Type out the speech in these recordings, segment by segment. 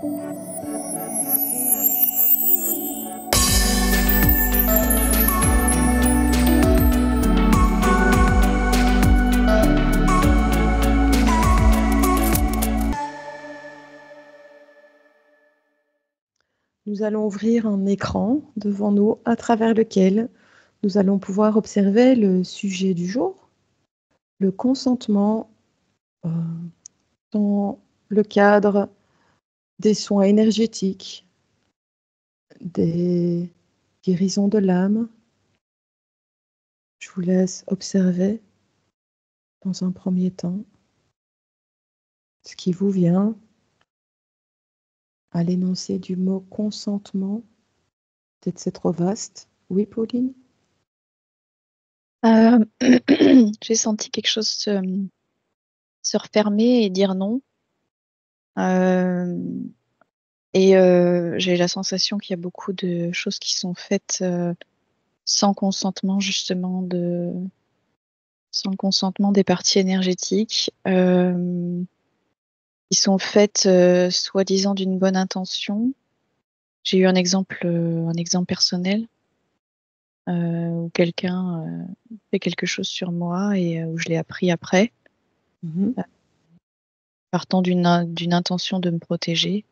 Nous allons ouvrir un écran devant nous à travers lequel nous allons pouvoir observer le sujet du jour, le consentement dans le cadre des soins énergétiques, des guérisons de l'âme. Je vous laisse observer dans un premier temps ce qui vous vient à l'énoncé du mot consentement. Peut-être c'est trop vaste. Oui, Pauline? J'ai senti quelque chose se refermer et dire non. J'ai la sensation qu'il y a beaucoup de choses qui sont faites sans consentement, justement, sans le consentement des parties énergétiques. Qui sont faites soi-disant d'une bonne intention. J'ai eu un exemple personnel où quelqu'un fait quelque chose sur moi et où je l'ai appris après, partant d'une intention de me protéger.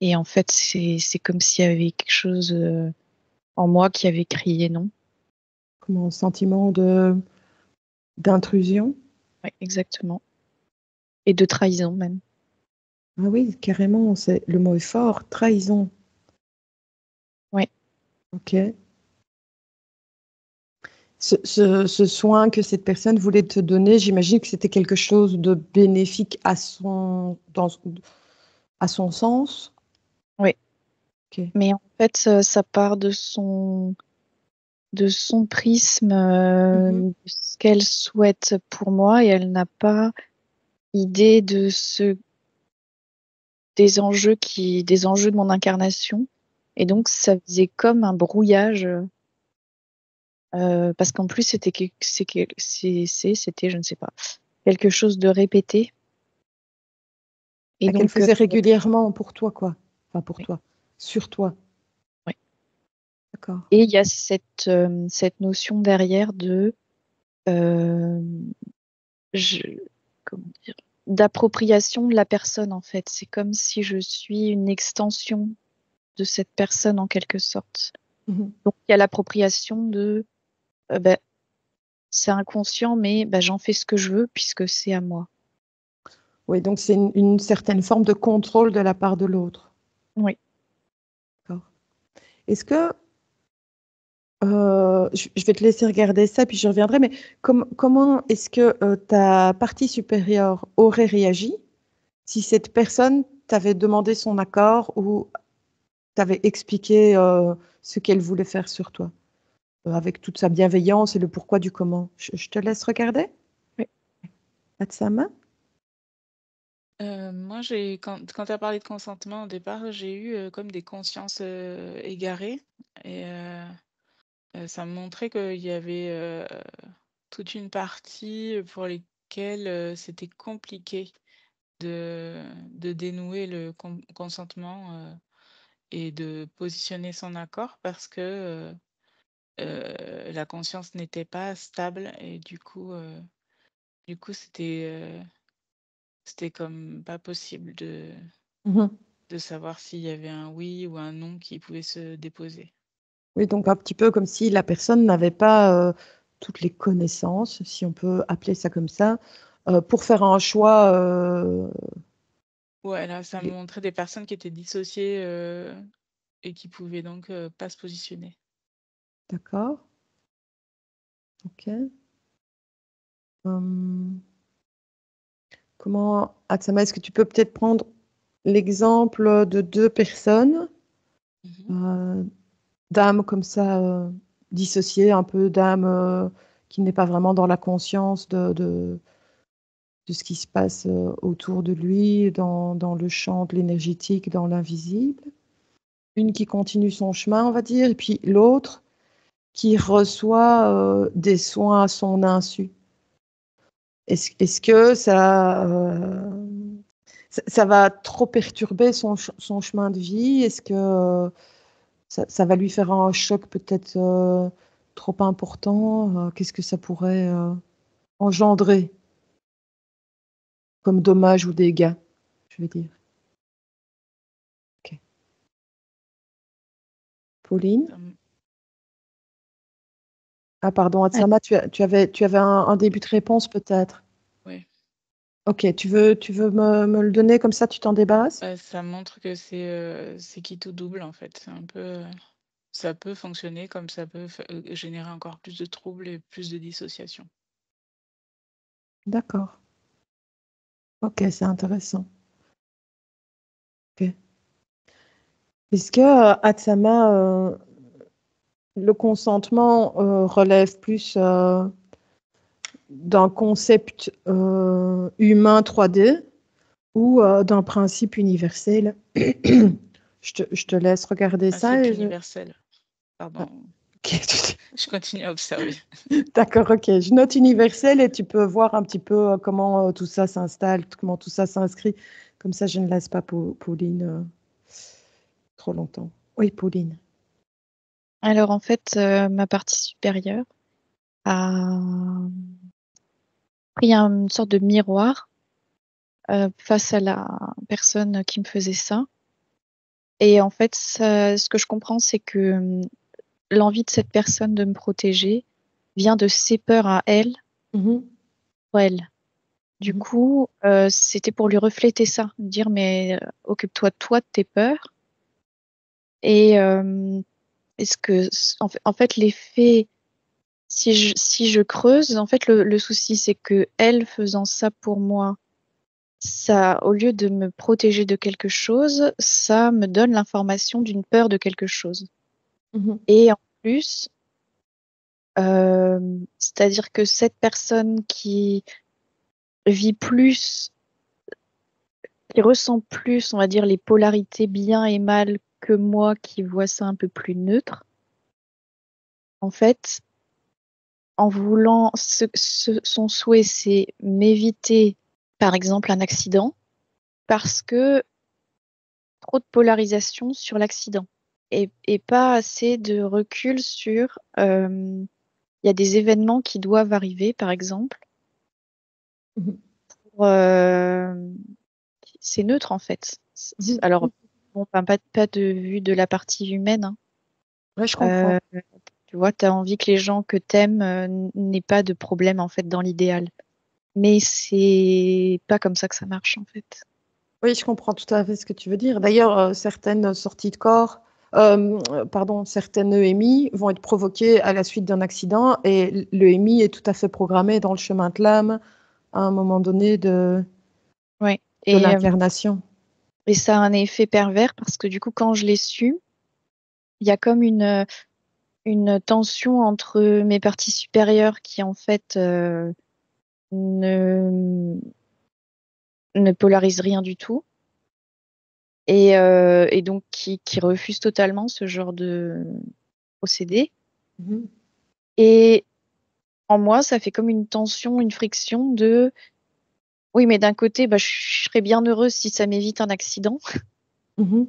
Et en fait, c'est comme s'il y avait quelque chose en moi qui avait crié non. Comme un sentiment d'intrusion? Oui, exactement. Et de trahison même. Ah oui, carrément, le mot est fort, trahison. Oui. Ok. Ce soin que cette personne voulait te donner, j'imagine que c'était quelque chose de bénéfique à son sens. Oui. Okay. Mais en fait, ça part de son prisme, de ce qu'elle souhaite pour moi, et elle n'a pas idée des enjeux de mon incarnation. Et donc, ça faisait comme un brouillage. Parce qu'en plus, c'était, je ne sais pas, quelque chose de répété. Et Qu'elle donc, faisait régulièrement pour toi, quoi. Enfin, pour oui. toi, sur toi. Oui. D'accord. Et il y a cette notion derrière de, comment dire, d'appropriation de la personne, en fait. C'est comme si je suis une extension de cette personne, en quelque sorte. Donc, il y a l'appropriation de c'est inconscient, mais j'en fais ce que je veux puisque c'est à moi. Oui, donc c'est une certaine forme de contrôle de la part de l'autre. Oui. D'accord. Est-ce que je vais te laisser regarder ça, puis je reviendrai, mais comment est-ce que ta partie supérieure aurait réagi si cette personne t'avait demandé son accord ou t'avait expliqué ce qu'elle voulait faire sur toi, avec toute sa bienveillance et le pourquoi du comment? Je te laisse regarder. Oui. Atsama? Moi, quand tu as parlé de consentement au départ, j'ai eu comme des consciences égarées. Et ça me montrait qu'il y avait toute une partie pour lesquelles c'était compliqué de dénouer le consentement et de positionner son accord parce que la conscience n'était pas stable. Et du coup, c'était comme pas possible de savoir s'il y avait un oui ou un non qui pouvait se déposer. Oui, donc un petit peu comme si la personne n'avait pas toutes les connaissances, si on peut appeler ça comme ça, pour faire un choix. Ouais, là, ça me montrait des personnes qui étaient dissociées et qui pouvaient donc pas se positionner. D'accord. Ok. Comment, Atsama, est-ce que tu peux peut-être prendre l'exemple de deux personnes, d'âmes comme ça, dissociées, un peu d'âmes qui n'est pas vraiment dans la conscience de ce qui se passe autour de lui, dans le champ de l'énergétique, dans l'invisible. Une qui continue son chemin, on va dire, et puis l'autre qui reçoit des soins à son insu. Est-ce que ça... ça va trop perturber son chemin de vie? Est-ce que ça va lui faire un choc peut-être trop important? Qu'est-ce que ça pourrait engendrer comme dommage ou dégâts, je veux dire? Ok. Pauline? Ça me- Ah, pardon, Atsama, tu avais un début de réponse peut-être. Oui. Ok, tu veux me le donner comme ça, tu t'en débarrasses? Ça montre que c'est qui tout double en fait. C'est un peu, ça peut fonctionner comme ça peut générer encore plus de troubles et plus de dissociation. D'accord. Ok, c'est intéressant. Ok. Est-ce que, Atsama, le consentement relève plus d'un concept humain 3D ou d'un principe universel? Je te laisse regarder ça. Principe universel. Ah, Pardon, ok. je continue à observer. D'accord, ok. Je note universel et tu peux voir un petit peu comment tout ça s'installe, comment tout ça s'inscrit. Comme ça, je ne laisse pas Pauline trop longtemps. Oui, Pauline. Alors en fait, ma partie supérieure a pris une sorte de miroir face à la personne qui me faisait ça. Et en fait, ce que je comprends, c'est que l'envie de cette personne de me protéger vient de ses peurs à elle, Mhm, pour elle. Du mhm, coup, c'était pour lui refléter ça, dire mais occupe-toi toi de tes peurs. Et est-ce que en fait l'effet, si je creuse, en fait le souci c'est que elle faisant ça pour moi, ça au lieu de me protéger de quelque chose, ça me donne l'information d'une peur de quelque chose. mhm, Et en plus, c'est-à-dire que cette personne qui vit plus, qui ressent plus, on va dire, les polarités bien et mal que moi qui vois ça un peu plus neutre, en fait, en voulant, son souhait, c'est m'éviter, par exemple, un accident, parce que trop de polarisation sur l'accident et pas assez de recul sur, il y a des événements qui doivent arriver, par exemple, mhm, pour, c'est neutre en fait. mhm. Alors, bon, pas de vue de la partie humaine, hein. Ouais, je comprends. Euh, Tu vois, tu as envie que les gens que t'aimes n'aient pas de problème en fait dans l'idéal. Mais c'est pas comme ça que ça marche en fait. Oui, je comprends tout à fait ce que tu veux dire. D'ailleurs, certaines sorties de corps, pardon, certaines EMI vont être provoquées à la suite d'un accident et l'EMI est tout à fait programmé dans le chemin de l'âme à un moment donné Ouais. de l'incarnation. Et ça a un effet pervers parce que du coup, quand je l'ai su, il y a comme une tension entre mes parties supérieures qui en fait ne, ne polarisent rien du tout et donc qui refusent totalement ce genre de procédé. Mhm, Et en moi, ça fait comme une tension, une friction de oui, mais d'un côté, bah, je serais bien heureuse si ça m'évite un accident. mhm,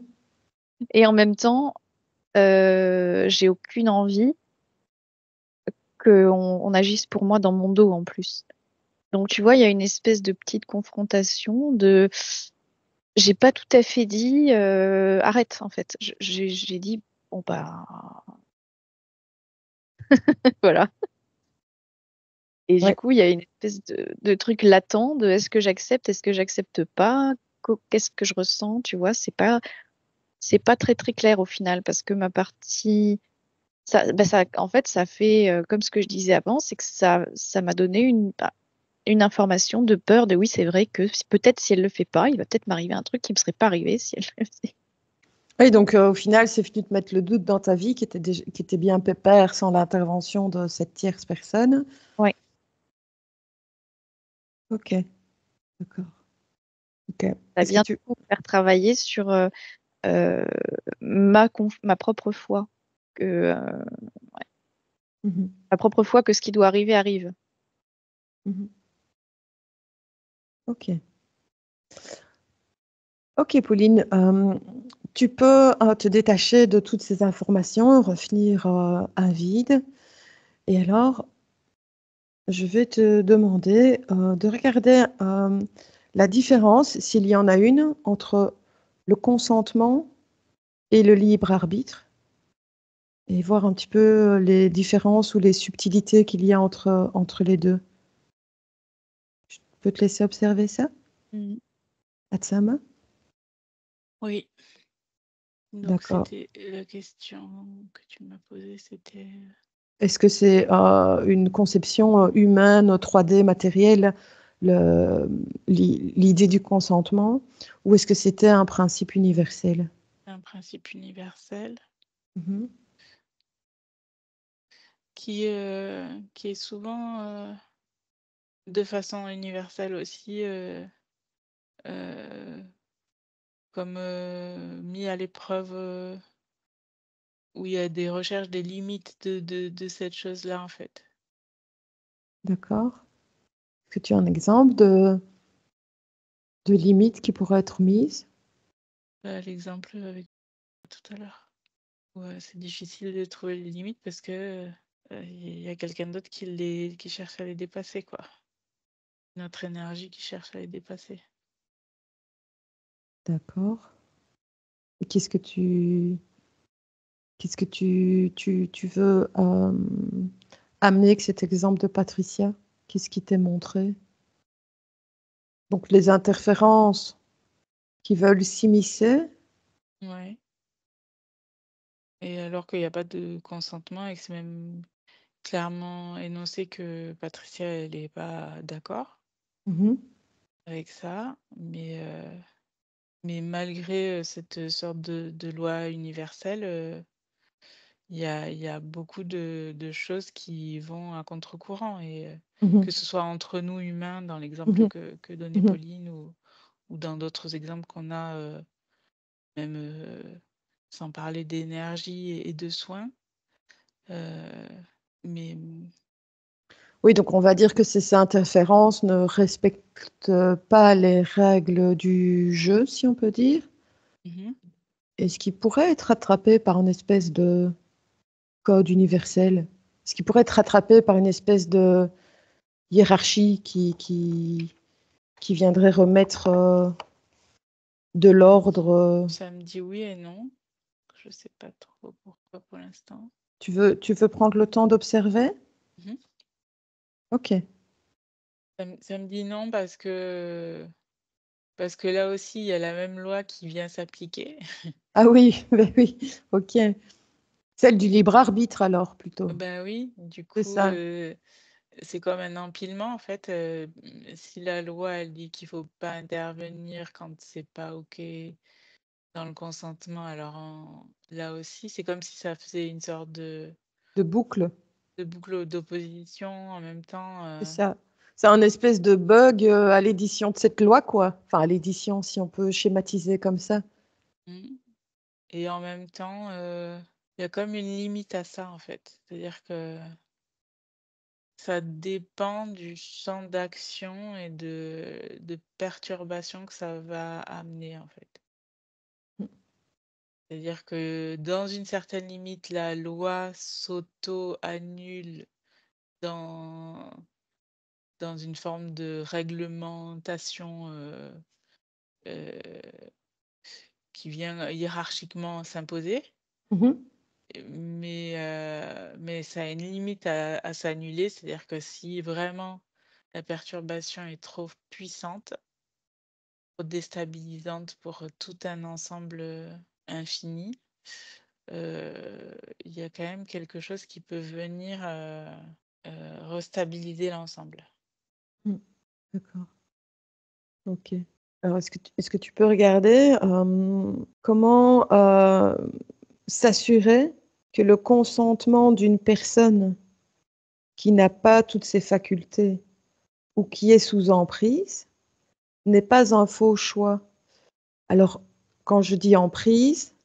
Et en même temps, j'ai aucune envie qu'on agisse pour moi dans mon dos en plus. Donc, tu vois, il y a une espèce de petite confrontation de j'ai pas tout à fait dit arrête en fait. J'ai dit bon bah voilà. Et du ouais. coup, il y a une espèce de truc latent de est-ce que j'accepte pas, qu'est-ce que je ressens, tu vois, c'est pas très très clair au final parce que ma partie ça en fait ça fait comme ce que je disais avant, c'est que ça m'a donné une information de peur de oui, c'est vrai que peut-être si elle le fait pas, il va peut-être m'arriver un truc qui me serait pas arrivé si elle le faisait. Oui, donc au final, c'est venu te mettre le doute dans ta vie qui était bien pépère sans l'intervention de cette tierce personne. Ouais, Ok, d'accord. Ok. ça Est-ce que vient tu... du coup me faire travailler sur euh, ma propre foi que Mhm, ma propre foi que ce qui doit arriver arrive. mhm. Ok. Ok, Pauline, tu peux te détacher de toutes ces informations, revenir à vide. Et alors, je vais te demander de regarder la différence, s'il y en a une, entre le consentement et le libre arbitre, et voir un petit peu les différences ou les subtilités qu'il y a entre les deux. Je peux te laisser observer ça, Mhm. Atsama? Oui. Donc, D'accord. c'était la question que tu m'as posée, c'était... Est-ce que c'est une conception humaine, 3D, matérielle, l'idée du consentement, ou est-ce que c'était un principe universel? un principe universel Mhm. qui est souvent, de façon universelle aussi, comme mis à l'épreuve, où il y a des recherches des limites de cette chose-là, en fait. D'accord. Est-ce que tu as un exemple de limite qui pourrait être mise? L'exemple avec tout à l'heure. Ouais, c'est difficile de trouver les limites parce que il y a quelqu'un d'autre qui cherche à les dépasser, quoi. Notre énergie qui cherche à les dépasser. D'accord. Et qu'est-ce que tu veux amener avec cet exemple de Patricia? Qu'est-ce qui t'est montré? Donc les interférences qui veulent s'immiscer. Ouais. Et alors qu'il n'y a pas de consentement et que c'est même clairement énoncé que Patricia, elle n'est pas d'accord Mhm. avec ça, mais malgré cette sorte de loi universelle, il y a beaucoup de choses qui vont à contre-courant. Et Mhm. que ce soit entre nous humains, dans l'exemple Mhm. que donnait Mhm. Pauline, ou dans d'autres exemples qu'on a, même sans parler d'énergie et de soins. Mais Oui, donc on va dire que ces interférences ne respectent pas les règles du jeu, si on peut dire, mhm. et ce qui pourrait être rattrapé par une espèce de code universel, ce qui pourrait être rattrapé par une espèce de hiérarchie qui viendrait remettre de l'ordre. Ça me dit oui et non. Je sais pas trop pourquoi pour l'instant. Tu veux prendre le temps d'observer? Mhm. Ok. Ça me dit non parce que là aussi, il y a la même loi qui vient s'appliquer. Ah oui, ben oui, ok. Celle du libre arbitre alors, plutôt. Ben oui, du C'est coup, ça. c'est comme un empilement en fait. Si la loi elle dit qu'il faut pas intervenir quand c'est pas OK dans le consentement, alors là aussi, c'est comme si ça faisait une sorte De boucle. de boucle d'opposition en même temps. C'est ça. C'est un espèce de bug à l'édition de cette loi, quoi. Enfin, à l'édition, si on peut schématiser comme ça. Mm. Et en même temps, il y a comme une limite à ça, en fait. C'est-à-dire que ça dépend du champ d'action et de perturbation que ça va amener, en fait. C'est-à-dire que dans une certaine limite, la loi s'auto-annule dans, dans une forme de réglementation euh, qui vient hiérarchiquement s'imposer. Mhm, Mais ça a une limite à s'annuler, c'est-à-dire que si vraiment la perturbation est trop puissante, trop déstabilisante pour tout un ensemble infini, il y a quand même quelque chose qui peut venir restabiliser l'ensemble. mhm. D'accord. Ok. Alors, est-ce que tu peux regarder comment s'assurer que le consentement d'une personne qui n'a pas toutes ses facultés ou qui est sous emprise n'est pas un faux choix? Alors, quand je dis emprise,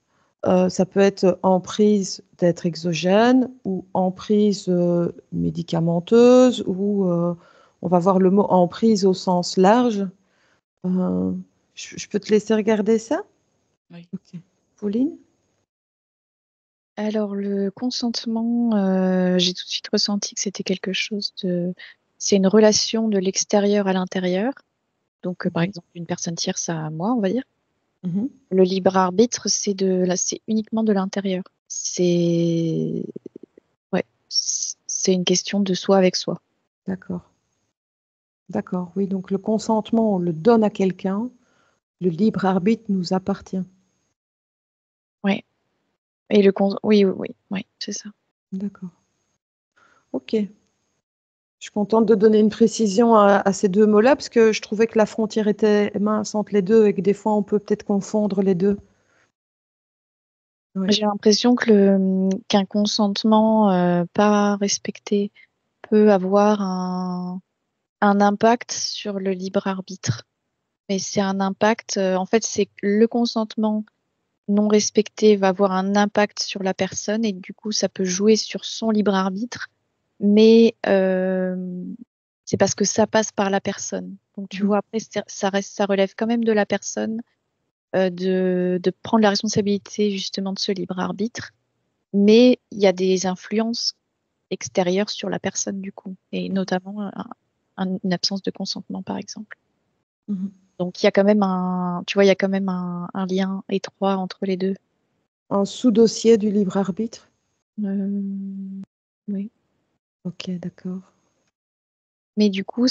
ça peut être emprise d'être exogène ou emprise médicamenteuse ou on va voir le mot emprise au sens large. Je peux te laisser regarder ça? Oui. Ok. Pauline? Alors, le consentement, j'ai tout de suite ressenti que c'était quelque chose de... C'est une relation de l'extérieur à l'intérieur. Donc, par exemple, une personne tierce à moi, on va dire. Mhm. Le libre arbitre, c'est uniquement de l'intérieur. Ouais, c'est une question de soi avec soi. D'accord. D'accord, oui. Donc le consentement, on le donne à quelqu'un. Le libre arbitre nous appartient. Ouais. Et oui, c'est ça. D'accord. Ok. Je suis contente de donner une précision à ces deux mots-là parce que je trouvais que la frontière était mince entre les deux et que des fois on peut peut-être confondre les deux. Ouais. J'ai l'impression qu'un consentement pas respecté peut avoir un impact sur le libre arbitre. Mais c'est un impact, en fait, c'est le consentement non respecté va avoir un impact sur la personne et du coup, ça peut jouer sur son libre arbitre, mais c'est parce que ça passe par la personne. Donc, tu vois, après, ça relève quand même de la personne de prendre la responsabilité justement de ce libre arbitre, mais il y a des influences extérieures sur la personne du coup, et notamment une absence de consentement, par exemple. Mhm. Donc, il y a quand même tu vois, il y a quand même un lien étroit entre les deux. Un sous-dossier du libre arbitre. Oui. Ok, d'accord. Mais du coup,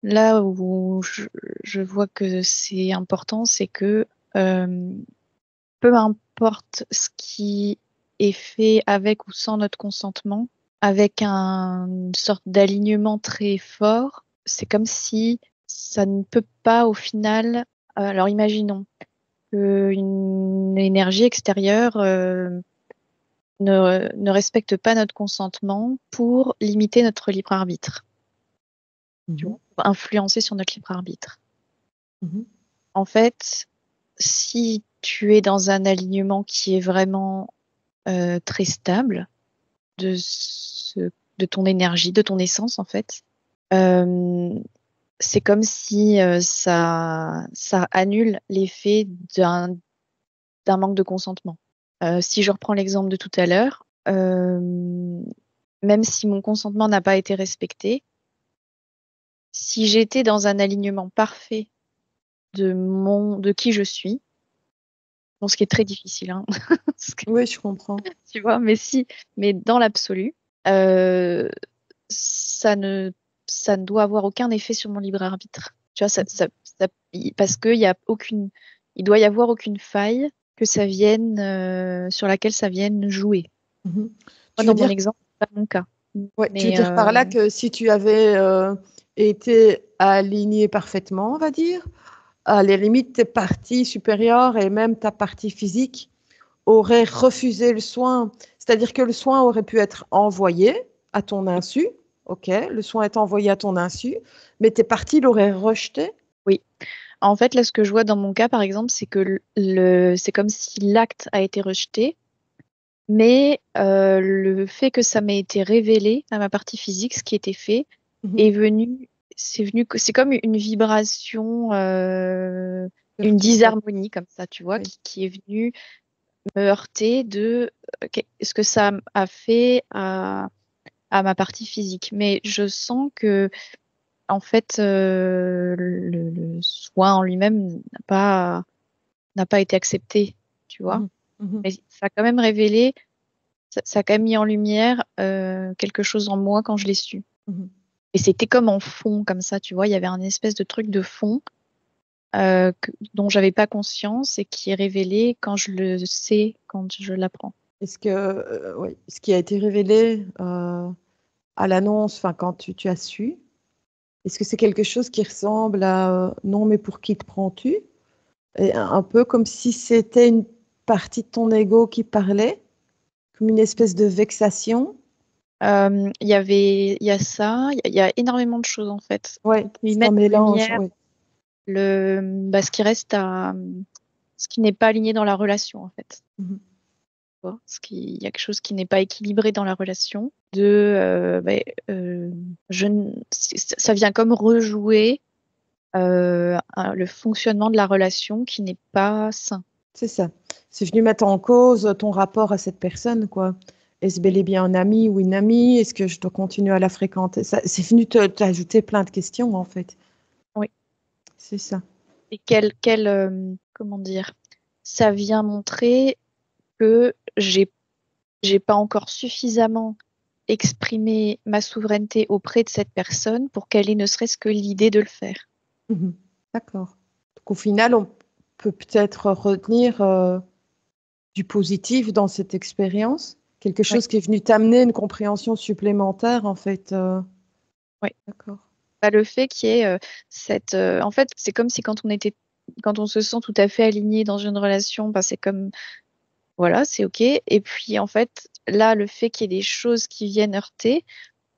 là où je vois que c'est important, c'est que peu importe ce qui est fait avec ou sans notre consentement, avec une sorte d'alignement très fort, c'est comme si ça ne peut pas au final. Alors imaginons qu'une énergie extérieure ne respecte pas notre consentement pour limiter notre libre arbitre, tu Mhm. vois, pour influencer sur notre libre arbitre. Mhm. En fait, si tu es dans un alignement qui est vraiment très stable de, de ton énergie, de ton essence, en fait, euh, c'est comme si ça annule l'effet d'un manque de consentement. Si je reprends l'exemple de tout à l'heure, même si mon consentement n'a pas été respecté, si j'étais dans un alignement parfait de qui je suis, bon, ce qui est très difficile, hein, Oui, je comprends. tu vois, mais dans l'absolu, euh, ça ne, ça ne doit avoir aucun effet sur mon libre arbitre. Tu vois, parce il doit y avoir aucune faille sur laquelle ça vienne jouer. Mhm. Moi, Tu veux dans mon dire, exemple, c'est pas mon cas. ouais, tu veux Mais dire par là que si tu avais été aligné parfaitement, on va dire, à la limite, tes parties supérieures et même ta partie physique auraient refusé le soin. C'est-à-dire que le soin aurait pu être envoyé à ton insu. OK, le soin est envoyé à ton insu, mais tes parties l'auraient rejeté. oui. En fait, là, ce que je vois dans mon cas, par exemple, c'est que c'est comme si l'acte a été rejeté, mais le fait que ça m'ait été révélé à ma partie physique, ce qui était fait, Mhm. est venu, c'est comme une vibration, Vers une ton corps. disharmonie comme ça, tu vois, Oui. qui est venue me heurter de ce que ça a fait à ma partie physique. Mais je sens que, en fait, le soin en lui-même n'a pas été accepté, tu vois. Mhm. Mhm. Mais ça a quand même révélé, ça a quand même mis en lumière quelque chose en moi quand je l'ai su. Mhm. Et c'était comme en fond, comme ça, tu vois, il y avait un espèce de truc de fond dont j'avais pas conscience et qui est révélé quand je le sais, quand je l'apprends. Est-ce que, oui, ce qui a été révélé à l'annonce, enfin, quand tu as su, est-ce que c'est quelque chose qui ressemble à non, mais pour qui te prends-tu? Et un peu comme si c'était une partie de ton ego qui parlait, comme une espèce de vexation. Il y a ça, il y a énormément de choses en fait. Ouais, On peut y c'est un mettre en mélange. lumière Ouais. ce qui reste ce qui n'est pas aligné dans la relation en fait. Mhm. Tu vois, il y a quelque chose qui n'est pas équilibré dans la relation. Ça vient comme rejouer le fonctionnement de la relation qui n'est pas sain. C'est ça. C'est venu mettre en cause ton rapport à cette personne, quoi. Est-ce bel et bien un ami ou une amie? Est-ce que je dois continuer à la fréquenter? C'est venu t'ajouter plein de questions, en fait. Oui. C'est ça. Et comment dire, ça vient montrer que j'ai pas encore suffisamment exprimé ma souveraineté auprès de cette personne pour qu'elle ait ne serait-ce que l'idée de le faire. Mhm. D'accord. Donc, au final, on peut peut-être retenir du positif dans cette expérience, quelque chose qui est venu t'amener une compréhension supplémentaire, en fait. Oui. D'accord. Le fait qu'il y ait cette... en fait, c'est comme si quand on se sent tout à fait aligné dans une relation, c'est comme... Voilà, c'est OK. Et puis, en fait, là, le fait qu'il y ait des choses qui viennent heurter,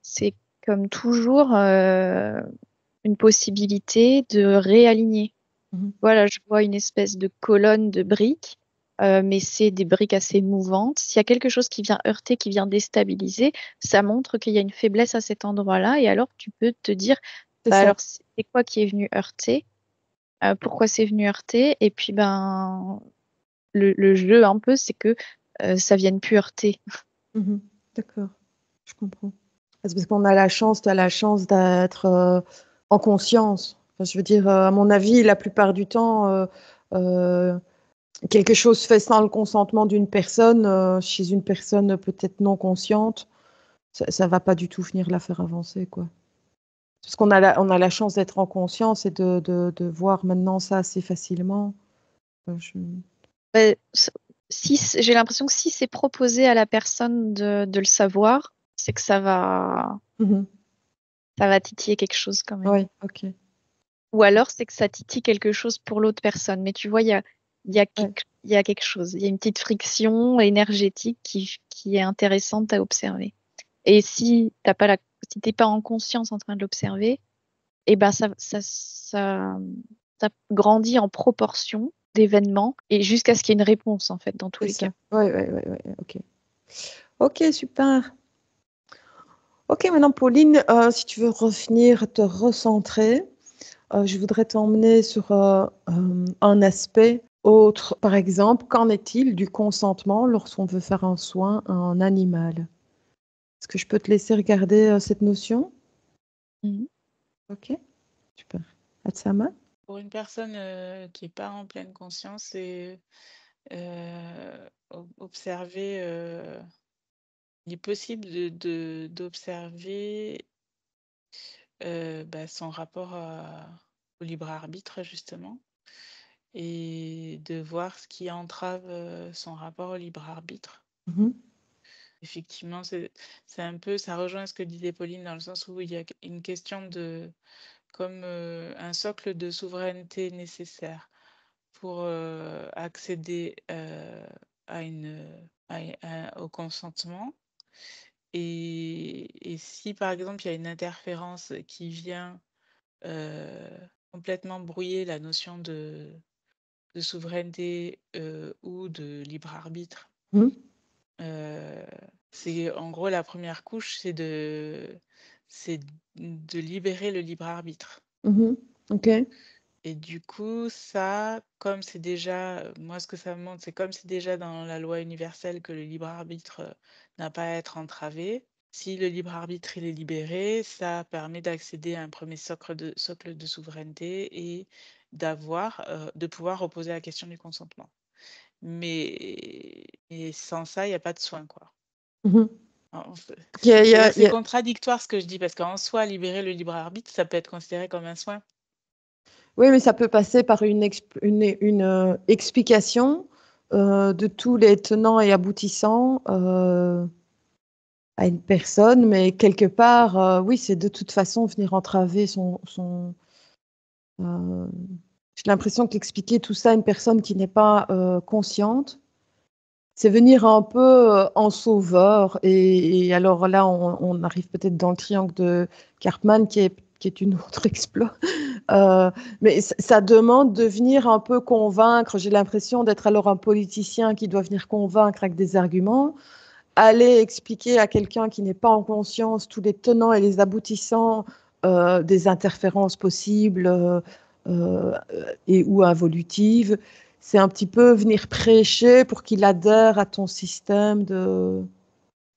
c'est comme toujours une possibilité de réaligner. Voilà, je vois une espèce de colonne de briques, mais c'est des briques assez mouvantes. S'il y a quelque chose qui vient heurter, qui vient déstabiliser, ça montre qu'il y a une faiblesse à cet endroit-là. Et alors, tu peux te dire, alors, c'est quoi qui est venu heurter? Pourquoi c'est venu heurter? Et puis, le jeu, un peu, c'est que ça vienne plus heurter. D'accord, je comprends. C'est parce qu'on a la chance, tu as la chance d'être en conscience. Enfin, je veux dire, à mon avis, la plupart du temps, quelque chose fait sans le consentement d'une personne, chez une personne peut-être non consciente, ça va pas du tout venir la faire avancer, quoi. Parce qu'on a on a la chance d'être en conscience et de voir maintenant ça assez facilement. J'ai l'impression que si c'est proposé à la personne de le savoir, c'est que ça va titiller quelque chose quand même. Oui, ok. Ou alors c'est que ça titille quelque chose pour l'autre personne. Mais tu vois, il y a quelque chose. Il y a une petite friction énergétique qui est intéressante à observer. Et si t'es pas en conscience en train de l'observer, et ça grandit en proportion d'événements et jusqu'à ce qu'il y ait une réponse en fait dans tous les cas. Oui, ok. Ok, super. Ok, maintenant Pauline, si tu veux revenir te recentrer, je voudrais t'emmener sur un aspect autre. Par exemple, qu'en est-il du consentement lorsqu'on veut faire un soin à un animal? Est-ce que je peux te laisser regarder cette notion? Ok, super. Atsama? Pour une personne qui n'est pas en pleine conscience, c'est observer, il est possible d'observer son rapport au libre arbitre, justement, et de voir ce qui entrave son rapport au libre arbitre. Effectivement, c'est un peu, ça rejoint ce que disait Pauline dans le sens où il y a une question de, comme un socle de souveraineté nécessaire pour accéder au consentement. Et si par exemple il y a une interférence qui vient complètement brouiller la notion de souveraineté ou de libre arbitre, c'est en gros la première couche, c'est de libérer le libre arbitre. Ok. Et du coup, ça, comme c'est déjà, moi ce que ça me montre, c'est comme c'est déjà dans la loi universelle que le libre arbitre n'a pas à être entravé. Si le libre arbitre il est libéré, ça permet d'accéder à un premier socle de souveraineté et de pouvoir reposer la question du consentement. Mais sans ça, il n'y a pas de soin, quoi. C'est contradictoire ce que je dis, parce qu'en soi, libérer le libre arbitre, ça peut être considéré comme un soin. Oui, mais ça peut passer par une explication de tous les tenants et aboutissants à une personne, mais quelque part, oui, c'est de toute façon venir entraver j'ai l'impression qu'expliquer tout ça à une personne qui n'est pas consciente, c'est venir un peu en sauveur. Et alors là, on arrive peut-être dans le triangle de Karpman, qui est une autre exploit. Mais ça demande de venir un peu convaincre. J'ai l'impression d'être alors un politicien qui doit venir convaincre avec des arguments, aller expliquer à quelqu'un qui n'est pas en conscience tous les tenants et les aboutissants des interférences possibles et ou involutives. C'est un petit peu venir prêcher pour qu'il adhère à ton système de...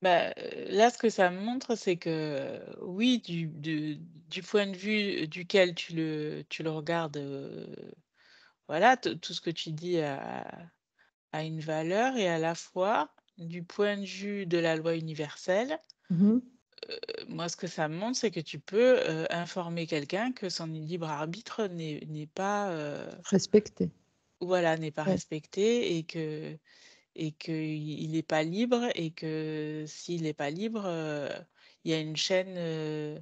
Bah, là, ce que ça me montre, c'est que oui, du point de vue duquel tu le regardes, voilà, tout ce que tu dis a une valeur et à la fois, du point de vue de la loi universelle, Mhm. moi, ce que ça me montre, c'est que tu peux informer quelqu'un que son libre arbitre n'est pas, Respecter. voilà, n'est pas Ouais. respecté et qu'il n'est pas libre et que s'il n'est pas libre, il y a une chaîne euh,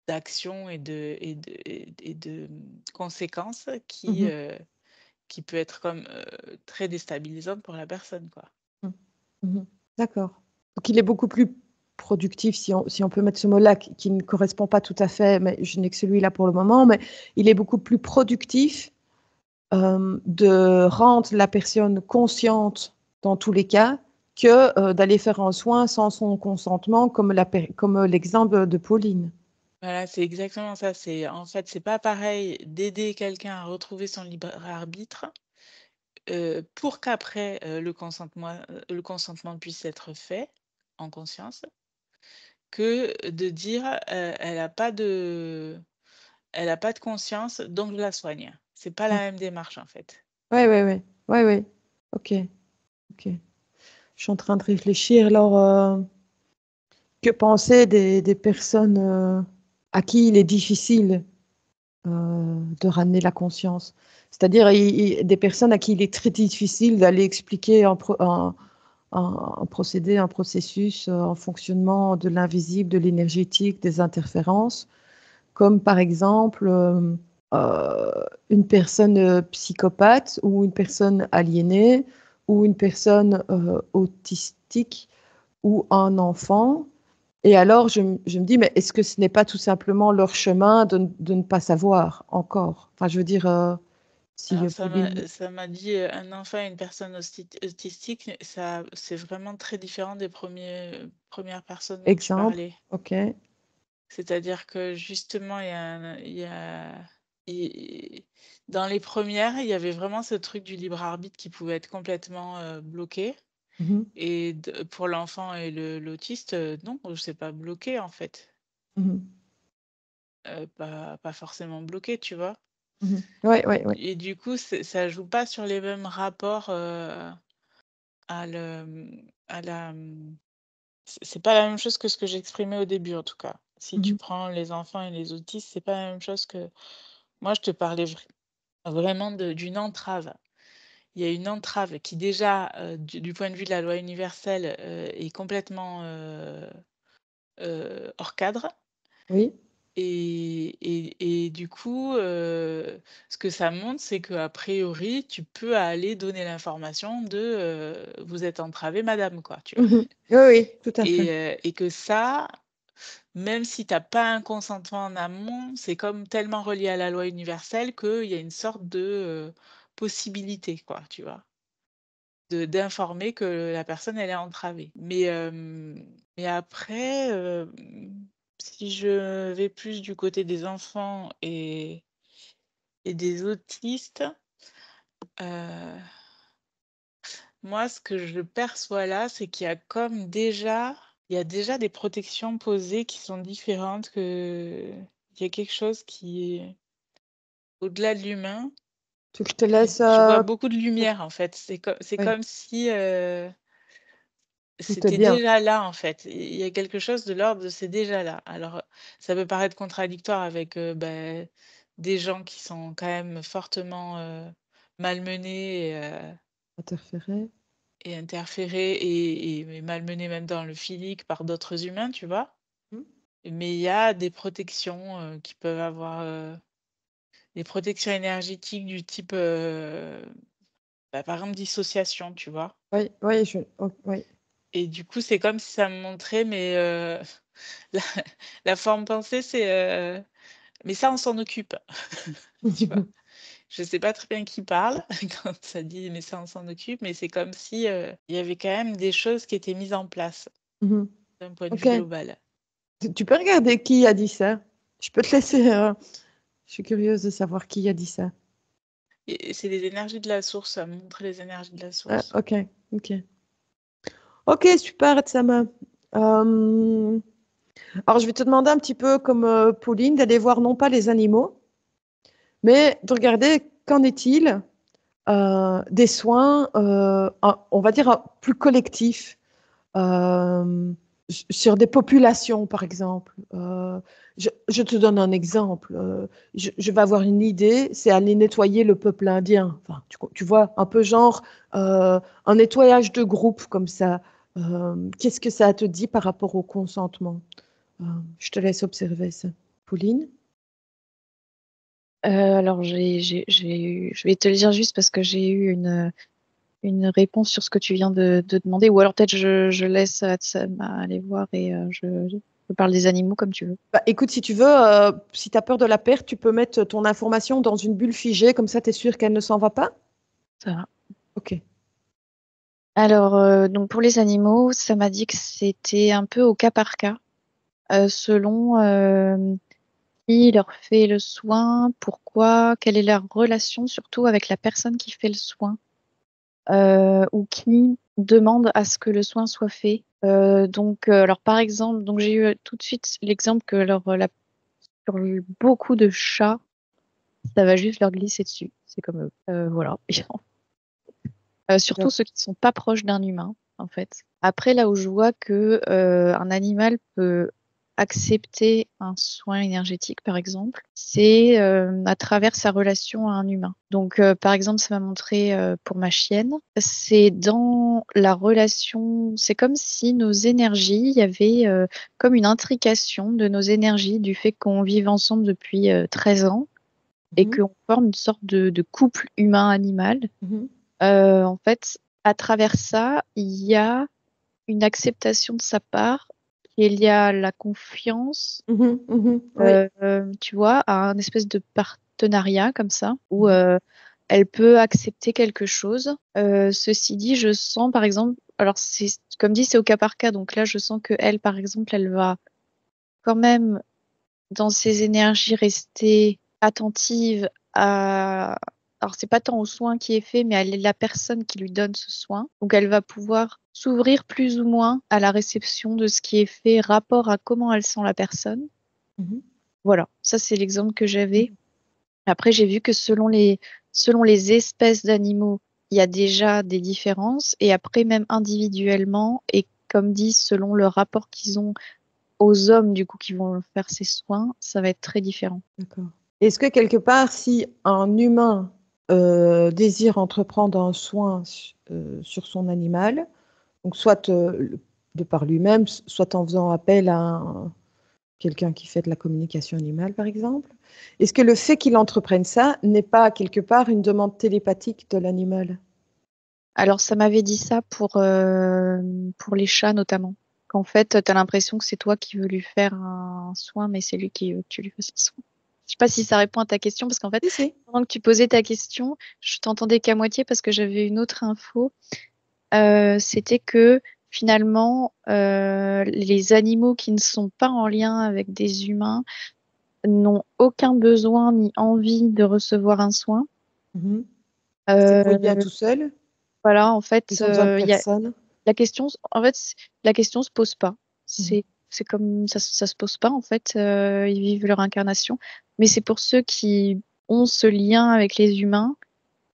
d'actions et de conséquences Mhm. qui peut être comme très déstabilisante pour la personne, quoi. Mhm. Mhm. D'accord. Donc il est beaucoup plus productif, si on peut mettre ce mot-là, qui ne correspond pas tout à fait, mais je n'ai que celui-là pour le moment, mais il est beaucoup plus productif de rendre la personne consciente dans tous les cas que d'aller faire un soin sans son consentement, comme l'exemple de Pauline. Voilà, c'est exactement ça. En fait, c'est pas pareil d'aider quelqu'un à retrouver son libre arbitre pour qu'après le consentement puisse être fait en conscience, que de dire elle a pas de conscience, donc je la soigne. C'est pas la même démarche en fait. Ouais, ouais, ouais, ouais, ouais. Ok, ok. Je suis en train de réfléchir. Alors, que penser des personnes à qui il est difficile de ramener la conscience? C'est-à-dire des personnes à qui il est très difficile d'aller expliquer un procédé, un processus, un fonctionnement de l'invisible, de l'énergétique, des interférences, comme par exemple une personne psychopathe ou une personne aliénée ou une personne autistique ou un enfant. Et alors, je me dis, mais est-ce que ce n'est pas tout simplement leur chemin de ne pas savoir encore? Enfin, je veux dire, si Alors Pauline... ça m'a dit un enfant et une personne autistique, ça c'est vraiment très différent des premières personnes dont tu Exemple, parlais. ok. C'est-à-dire que justement, il y a il- dans les premières, il y avait vraiment ce truc du libre arbitre qui pouvait être complètement bloqué. Mhm, Et pour l'enfant et l'autiste, non, c'est pas bloqué en fait. mhm, Pas forcément bloqué, tu vois. mhm. Ouais, ouais, ouais. Et du coup, ça joue pas sur les mêmes rapports à la. C'est pas la même chose que ce que j'exprimais au début, en tout cas. Si tu Mhm, prends les enfants et les autistes, c'est pas la même chose que. Moi, je te parlais vraiment d'une entrave. Il y a une entrave qui, déjà, du point de vue de la loi universelle, est complètement hors cadre. oui. Et du coup, ce que ça montre, c'est qu'a priori, tu peux aller donner l'information de vous êtes entravée, madame, quoi, tu vois. Mhm. Oui, oui, tout à fait. Et que ça, même si tu n'as pas un consentement en amont, c'est comme tellement relié à la loi universelle qu'il y a une sorte de possibilité, quoi, tu vois, d'informer que la personne, elle est entravée. Mais après, si je vais plus du côté des enfants et des autistes, euh, moi, ce que je perçois là, c'est qu'il y a comme déjà, il y a déjà des protections posées qui sont différentes, il y a quelque chose qui est au-delà de l'humain. Tu veux que je te laisse... Je vois beaucoup de lumière en fait. C'est Oui, comme si tout est c'était bien. déjà là, en fait. Il y a quelque chose de l'ordre de c'est déjà là. Alors, ça peut paraître contradictoire avec, des gens qui sont quand même fortement, malmenés Interférer. et interférés et malmenés même dans le physique par d'autres humains, tu vois? Mhm. Mais il y a des protections, qui peuvent avoir, des protections énergétiques du type, par exemple dissociation, tu vois? Oui, oui, oui. Et du coup, c'est comme si ça me montrait mais la la forme pensée, c'est, mais ça, on s'en occupe, tu vois? Je sais pas très bien qui parle quand ça dit: «Mais ça, on s'en occupe», mais c'est comme si, il y avait quand même des choses qui étaient mises en place, Mhm. d'un point de vue Ok. global. Tu peux regarder qui a dit ça. Je peux te laisser. Je suis curieuse de savoir qui a dit ça. Et c'est les énergies de la source, ça montre les énergies de la Ah, source. ok. Ok, super, Etsama. Alors, je vais te demander un petit peu comme Pauline d'aller voir non pas les animaux, mais de regarder qu'en est-il des soins, on va dire, plus collectifs, sur des populations, par exemple. Je te donne un exemple. Je vais avoir une idée, c'est aller nettoyer le peuple indien. Enfin, tu vois, un peu genre un nettoyage de groupe comme ça. Qu'est-ce que ça te dit par rapport au consentement? Je te laisse observer ça. Pauline? Alors, je vais te le dire juste parce que j'ai eu une réponse sur ce que tu viens de demander. Ou alors peut-être je laisse Atsama aller voir et je parle des animaux comme tu veux. Bah, écoute, si tu veux, si tu as peur de la perte, tu peux mettre ton information dans une bulle figée, comme ça tu es sûr qu'elle ne s'en va pas? Ça va. Ok. Alors, donc pour les animaux, ça m'a dit que c'était un peu au cas par cas, selon qui leur fait le soin, pourquoi, quelle est leur relation surtout avec la personne qui fait le soin, ou qui demande à ce que le soin soit fait. Donc, alors par exemple, donc j'ai eu tout de suite l'exemple que sur beaucoup de chats, ça va juste leur glisser dessus. C'est comme voilà. Surtout ceux qui ne sont pas proches d'un humain, en fait. Après, là où je vois que un animal peut accepter un soin énergétique, par exemple, c'est à travers sa relation à un humain. Donc, par exemple, ça m'a montré pour ma chienne, c'est dans la relation, c'est comme si nos énergies, il y avait comme une intrication de nos énergies du fait qu'on vive ensemble depuis 13 ans et Mhm. qu'on forme une sorte de couple humain-animal. Mhm. En fait, à travers ça, il y a une acceptation de sa part, il y a la confiance, Mhm. Mhm. Oui. tu vois, à un espèce de partenariat comme ça, où Mhm. elle peut accepter quelque chose. Ceci dit, je sens, par exemple, alors c'est comme dit, c'est au cas par cas, donc là, je sens que elle, par exemple, elle va quand même dans ses énergies rester attentive à... Alors, c'est pas tant au soin qui est fait, mais à la personne qui lui donne ce soin. Donc, elle va pouvoir s'ouvrir plus ou moins à la réception de ce qui est fait, rapport à comment elle sent la personne. Mhm. Voilà, ça, c'est l'exemple que j'avais. Après, j'ai vu que selon les espèces d'animaux, il y a déjà des différences. Et après, même individuellement, et comme dit, selon le rapport qu'ils ont aux hommes, du coup, qui vont faire ces soins, ça va être très différent. D'accord. Est-ce que quelque part, si un humain désire entreprendre un soin sur son animal, donc soit de par lui-même, soit en faisant appel à quelqu'un qui fait de la communication animale, par exemple, est-ce que le fait qu'il entreprenne ça n'est pas quelque part une demande télépathique de l'animal? Alors, ça m'avait dit ça pour les chats notamment. Qu'en fait, tu as l'impression que c'est toi qui veux lui faire un soin, mais c'est lui qui veut que tu lui fasses un soin. Je sais pas si ça répond à ta question, parce qu'en fait, Si, si. pendant que tu posais ta question, je t'entendais qu'à moitié parce que j'avais une autre info. C'était que finalement, les animaux qui ne sont pas en lien avec des humains n'ont aucun besoin ni envie de recevoir un soin. Mhm. C'est débrouillé Euh, tout seul. voilà, en fait, Ils ont besoin de personne. la question, en fait, la question se pose pas. Mhm. C'est comme ça se pose pas en fait. Ils vivent leur incarnation, mais c'est pour ceux qui ont ce lien avec les humains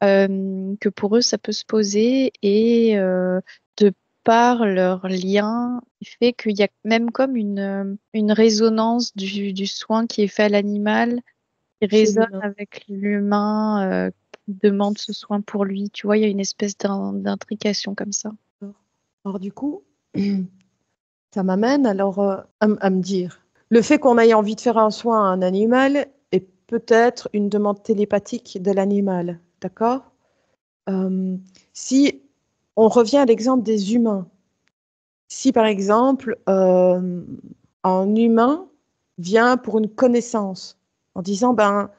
que pour eux ça peut se poser et de par leur lien, il fait qu'il y a même comme une résonance du soin qui est fait à l'animal qui Chez résonne l'humain. avec l'humain qui demande ce soin pour lui. Tu vois, il y a une espèce d'intrication comme ça. Alors du coup, ça m'amène alors à me dire, le fait qu'on ait envie de faire un soin à un animal est peut-être une demande télépathique de l'animal, d'accord? Euh, Si on revient à l'exemple des humains, si par exemple un humain vient pour une connaissance en disant ben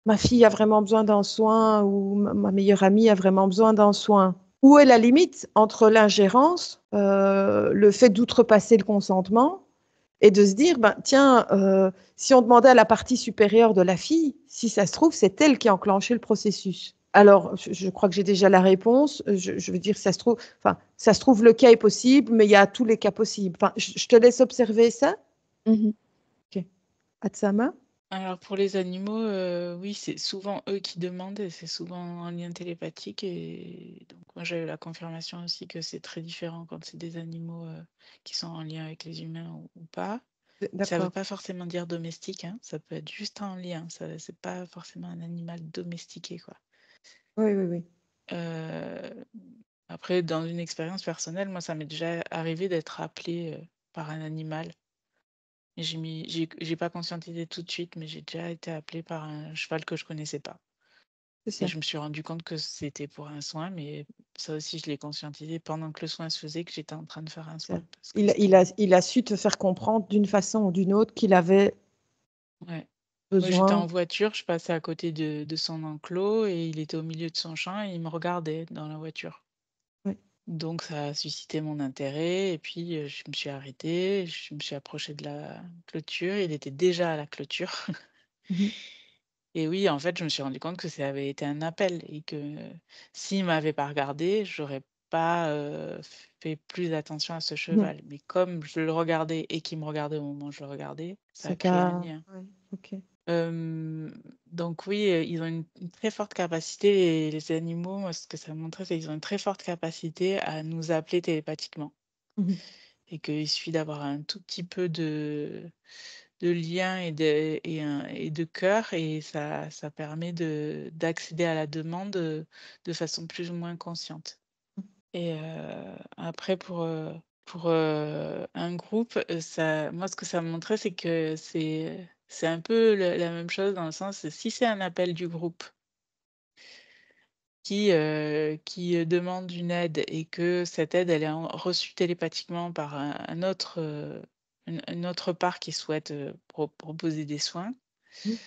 ma fille a vraiment besoin d'un soin ou ma meilleure amie a vraiment besoin d'un soin. Où est la limite entre l'ingérence, le fait d'outrepasser le consentement et de se dire, tiens, si on demandait à la partie supérieure de la fille, si ça se trouve, c'est elle qui a enclenché le processus. Alors, je crois que j'ai déjà la réponse. Je veux dire, ça se trouve, le cas est possible, mais il y a tous les cas possibles. Je te laisse observer ça. Ok. Atsama? Alors pour les animaux, oui, c'est souvent eux qui demandent et c'est souvent en lien télépathique. Et donc moi j'ai eu la confirmation aussi que c'est très différent quand c'est des animaux qui sont en lien avec les humains ou pas. Ça ne veut D'accord. pas forcément dire domestique, hein, ça peut être juste en lien. C'est pas forcément un animal domestiqué, quoi. Oui, oui, oui. Après, dans une expérience personnelle, moi ça m'est déjà arrivé d'être appelée par un animal. Et j'ai pas conscientisé tout de suite, mais j'ai déjà été appelée par un cheval que je connaissais pas. C'est Et ça. je me suis rendu compte que c'était pour un soin, mais ça aussi, je l'ai conscientisé pendant que le soin se faisait, que j'étais en train de faire un C'est ça. soin. Parce que Il a su te faire comprendre d'une façon ou d'une autre qu'il avait Ouais. Moi, j'étais en besoin. voiture, je passais à côté de son enclos et il était au milieu de son champ et il me regardait dans la voiture. Oui. Donc, ça a suscité mon intérêt et puis je me suis arrêtée, je me suis approchée de la clôture. Il était déjà à la clôture. Mhm. Et oui, en fait, je me suis rendu compte que ça avait été un appel et que s'il m'avait pas regardé, j'aurais pas fait plus attention à ce Mhm. cheval. Mais comme je le regardais et qu'il me regardait au moment où je le regardais, ça a créé un lien. Ouais, ok. Donc oui, ils ont une très forte capacité, les animaux, moi, ce que ça montrait, c'est qu'ils ont une très forte capacité à nous appeler télépathiquement. Mhm. Et qu'il suffit d'avoir un tout petit peu de lien et de cœur et ça permet d'accéder à la demande de façon plus ou moins consciente. Et après pour un groupe, moi ce que ça me montrait, c'est que c'est un peu la même chose dans le sens, si c'est un appel du groupe qui demande une aide et que cette aide, elle est reçue télépathiquement par un autre, une autre part qui souhaite proposer des soins, Mhm.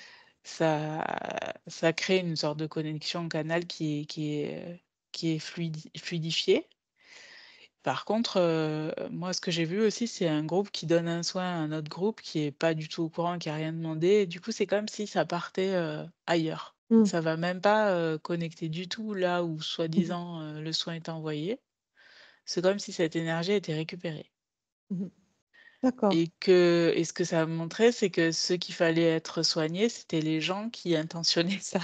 ça crée une sorte de connexion canal qui est fluidifiée. Par contre, moi, ce que j'ai vu aussi, c'est un groupe qui donne un soin à un autre groupe qui est pas du tout au courant, qui a rien demandé. Et du coup, c'est comme si ça partait ailleurs. Mhm. Ça va même pas connecter du tout là où, Mhm. soi-disant, le soin est envoyé. C'est comme si cette énergie était récupérée. Mhm. D'accord. Et ce que ça montrait, c'est que ceux qu'il fallait être soignés, c'était les gens qui intentionnaient ça.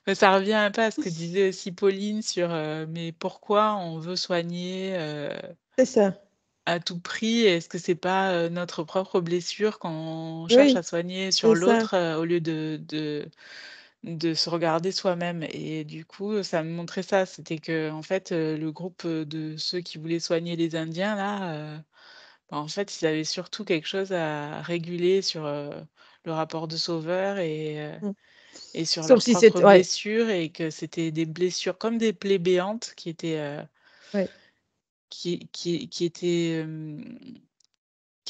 Mais ça revient un peu à ce que disait aussi Pauline sur mais pourquoi on veut soigner C'est ça. à tout prix? Est-ce que c'est pas notre propre blessure qu'on cherche Oui, à soigner sur c'est ça. l'autre au lieu de se regarder soi-même? Et du coup, ça me montrait ça. C'était que en fait, le groupe de ceux qui voulaient soigner les Indiens, là, en fait, ils avaient surtout quelque chose à réguler sur le rapport de sauveur Mhm. et sur Sauf leurs si propres c'est... Ouais, blessures et que c'était des blessures comme des plaies béantes qui étaient, ouais, qui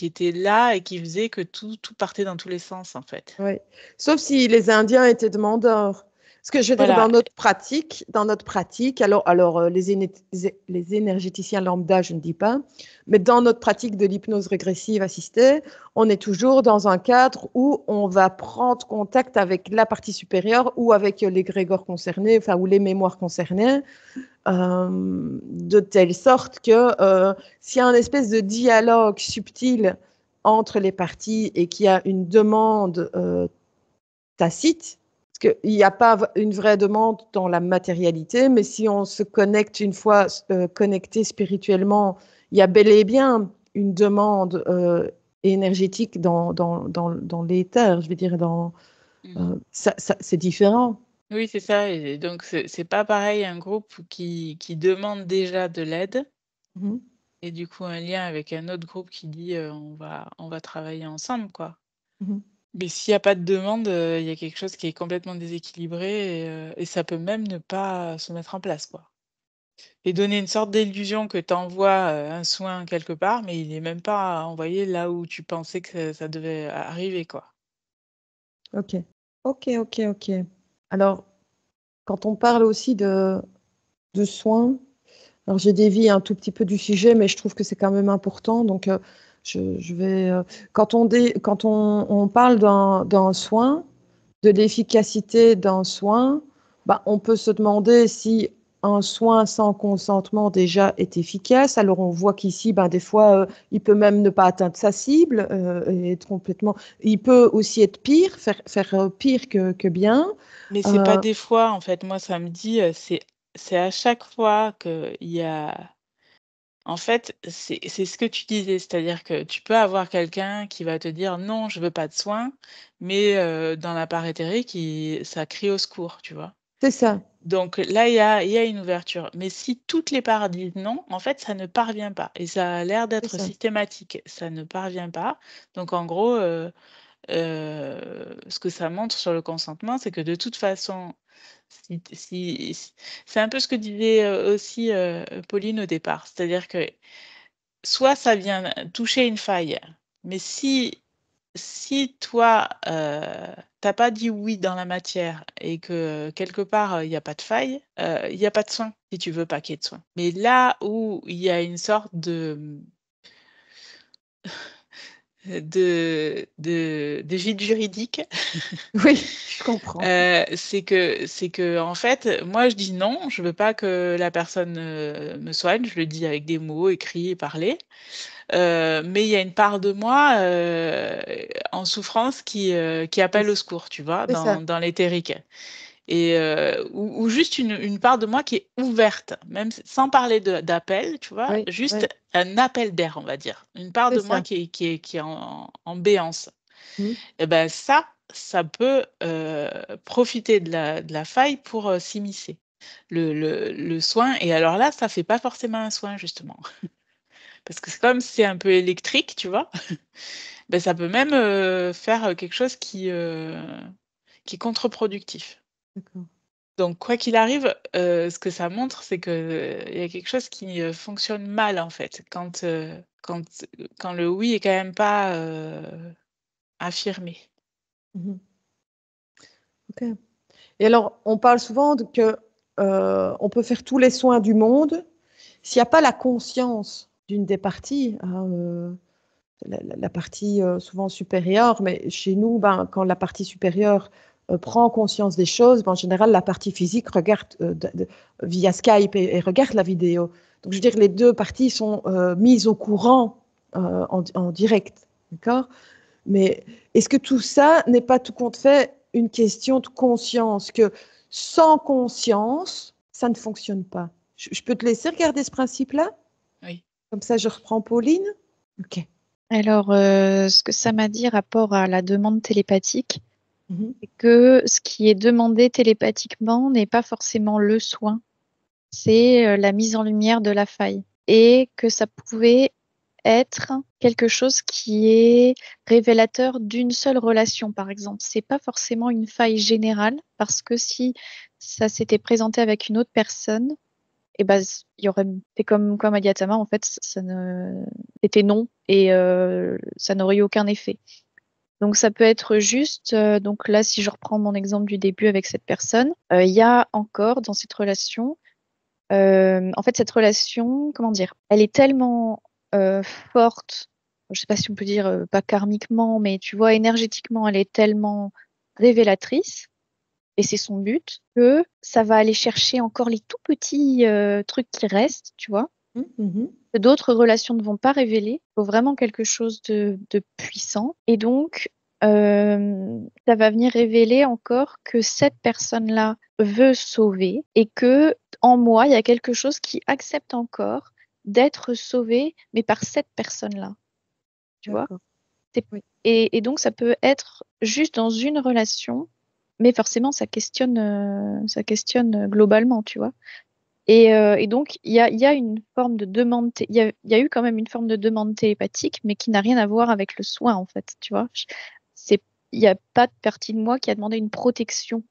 étaient là et qui faisaient que tout partait dans tous les sens, en fait. ouais. Sauf si les Indiens étaient demandeurs. Ce que je veux dire, Voilà. dans notre pratique, alors les énergéticiens lambda, je ne dis pas, mais dans notre pratique de l'hypnose régressive assistée, on est toujours dans un cadre où on va prendre contact avec la partie supérieure ou avec l'égrégore concerné, enfin, ou les mémoires concernées, de telle sorte que s'il y a un espèce de dialogue subtil entre les parties et qu'il y a une demande tacite, parce qu'il n'y a pas une vraie demande dans la matérialité, mais si on se connecte une fois connecté spirituellement, il y a bel et bien une demande énergétique dans l'éther, je veux dire, c'est différent. Oui, c'est ça. Et donc, c'est pas pareil un groupe qui demande déjà de l'aide Mhm. et du coup un lien avec un autre groupe qui dit on va travailler ensemble, quoi. Mhm. Mais s'il n'y a pas de demande, il y a quelque chose qui est complètement déséquilibré et ça peut même ne pas se mettre en place, quoi. Et donner une sorte d'illusion que tu envoies un soin quelque part, mais il est même pas envoyé là où tu pensais que ça devait arriver, quoi. Ok, ok, ok, ok. Alors, quand on parle aussi de soins, Alors, j'ai dévié un tout petit peu du sujet, mais je trouve que c'est quand même important. Donc, je vais. Quand on parle d'un soin, de l'efficacité d'un soin, bah, on peut se demander si un soin sans consentement déjà est efficace. Alors, on voit qu'ici, ben, des fois, il peut même ne pas atteindre sa cible et être complètement. Il peut aussi être pire, faire pire que bien. Mais c'est pas Euh, des fois, en fait. Moi, ça me dit, c'est à chaque fois qu'il y a. En fait, c'est ce que tu disais, c'est-à-dire que tu peux avoir quelqu'un qui va te dire non, je veux pas de soins, mais dans la part éthérique, ça crie au secours, tu vois. c'est ça, Donc là, il y a une ouverture. Mais si toutes les parts disent non, en fait, ça ne parvient pas. Et ça a l'air c'est d'être ça. systématique. Ça ne parvient pas. Donc en gros, ce que ça montre sur le consentement, c'est que de toute façon, c'est un peu ce que disait aussi Pauline au départ. C'est-à-dire que soit ça vient toucher une faille, mais si toi, tu pas dit oui dans la matière et que quelque part, il y a pas de faille, il y a pas de soin, si tu veux pas qu'il y ait de soin. Mais là où il y a une sorte de vide juridique, Oui, je comprends. c'est que en fait, moi je dis: «Non, je veux pas que la personne, me soigne». Je le dis avec des mots écrits et parlés. Mais il y a une part de moi, en souffrance qui appelle au secours, tu vois? C'est ça. Dans l'éthérique et ou juste une part de moi qui est ouverte, même sans parler d'appel, tu vois? Oui, Juste oui, un appel d'air, on va dire. Une part c'est de moi ça. qui est en béance Mmh. et ben ça peut, profiter de la faille pour, s'immiscer. Le soin et alors là, ça fait pas forcément un soin justement. Parce que c'est comme c'est un peu électrique, tu vois? Ben ça peut même, faire, quelque chose qui est contre-productif. D'accord. Donc quoi qu'il arrive, ce que ça montre, c'est qu'il y a quelque chose qui, fonctionne mal, en fait, quand le «oui» est quand même pas, affirmé. Mmh. OK. Et alors, on parle souvent que, on peut faire tous les soins du monde. S'il y a pas la conscience d'une des parties, hein, la partie, souvent supérieure, mais chez nous, ben, quand la partie supérieure, prend conscience des choses, ben, en général, la partie physique regarde, via Skype et regarde la vidéo. Donc je veux dire, les 2 parties sont, mises au courant, en direct, d'accord? Mais est-ce que tout ça n'est pas tout compte fait une question de conscience, que sans conscience, ça ne fonctionne pas? Je peux te laisser regarder ce principe-là? Oui. Comme ça, je reprends Pauline? OK. Alors, ce que ça m'a dit rapport à la demande télépathique, Mmh. c'est que ce qui est demandé télépathiquement n'est pas forcément le soin, c'est la mise en lumière de la faille. Et que ça pouvait être quelque chose qui est révélateur d'une seule relation, par exemple. C'est pas forcément une faille générale, parce que si ça s'était présenté avec une autre personne, et ben il y aurait fait comme Adiatama, en fait, ça ne c'était non et ça n'aurait eu aucun effet. Donc ça peut être juste, donc là, si je reprends mon exemple du début avec cette personne, il y a encore dans cette relation, en fait, cette relation, comment dire, elle est tellement forte, je sais pas si on peut dire pas karmiquement, mais tu vois, énergétiquement, elle est tellement révélatrice, et c'est son but, que ça va aller chercher encore les tout petits trucs qui restent, tu vois, Mmh, mmh. que d'autres relations ne vont pas révéler. Il faut vraiment quelque chose de puissant. Et donc, ça va venir révéler encore que cette personne-là veut sauver et que en moi, il y a quelque chose qui accepte encore d'être sauvé, mais par cette personne-là, tu vois. D'accord. C'est- Oui. et donc, ça peut être juste dans une relation, mais forcément, ça questionne globalement, tu vois. Et donc, il y a une forme de demande, il y a eu quand même une forme de demande télépathique, mais qui n'a rien à voir avec le soin, en fait, tu vois. C'est, il n'y a pas de partie de moi qui a demandé une protection,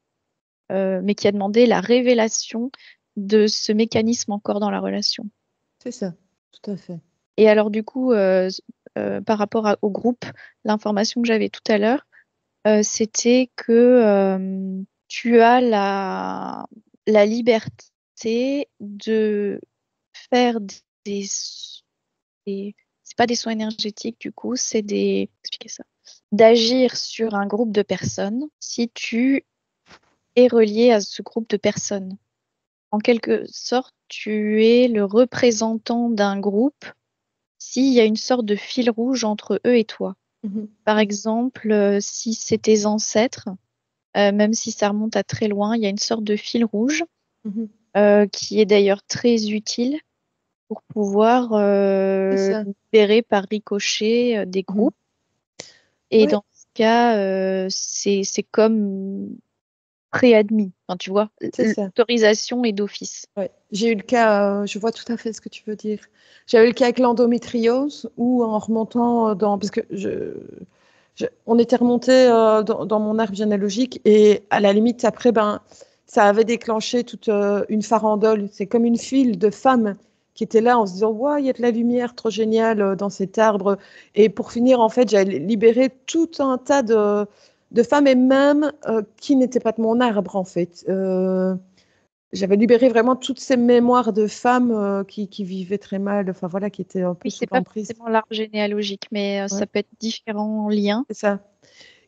mais qui a demandé la révélation de ce mécanisme encore dans la relation. C'est ça, tout à fait. Et alors, du coup, par rapport au groupe, l'information que j'avais tout à l'heure, c'était que tu as la liberté de faire des c'est pas des soins énergétiques du coup, c'est expliquer ça. D'agir sur un groupe de personnes si tu es relié à ce groupe de personnes. En quelque sorte, tu es le représentant d'un groupe s'il y a une sorte de fil rouge entre eux et toi. Par exemple, si c'est tes ancêtres, même si ça remonte à très loin, il y a une sorte de fil rouge qui est d'ailleurs très utile pour pouvoir libérer par ricochet des groupes. Et dans ce cas, c'est comme préadmis. Enfin, tu vois, l'autorisation est d'office. Ouais. J'ai eu le cas, je vois tout à fait ce que tu veux dire. J'avais le cas avec l'endométriose où en remontant parce que on était remonté dans mon arbre généalogique et à la limite après, ça avait déclenché toute une farandole. C'est comme une file de femmes qui étaient là en se disant ouais, il y a de la lumière trop géniale dans cet arbre. Et pour finir, en fait, j'avais libéré tout un tas de femmes et même qui n'étaient pas de mon arbre, en fait. J'avais libéré vraiment toutes ces mémoires de femmes qui vivaient très mal, enfin voilà, qui étaient un peu sous c'est pas l'emprise. forcément l'arbre généalogique, mais ça peut être différents liens. C'est ça.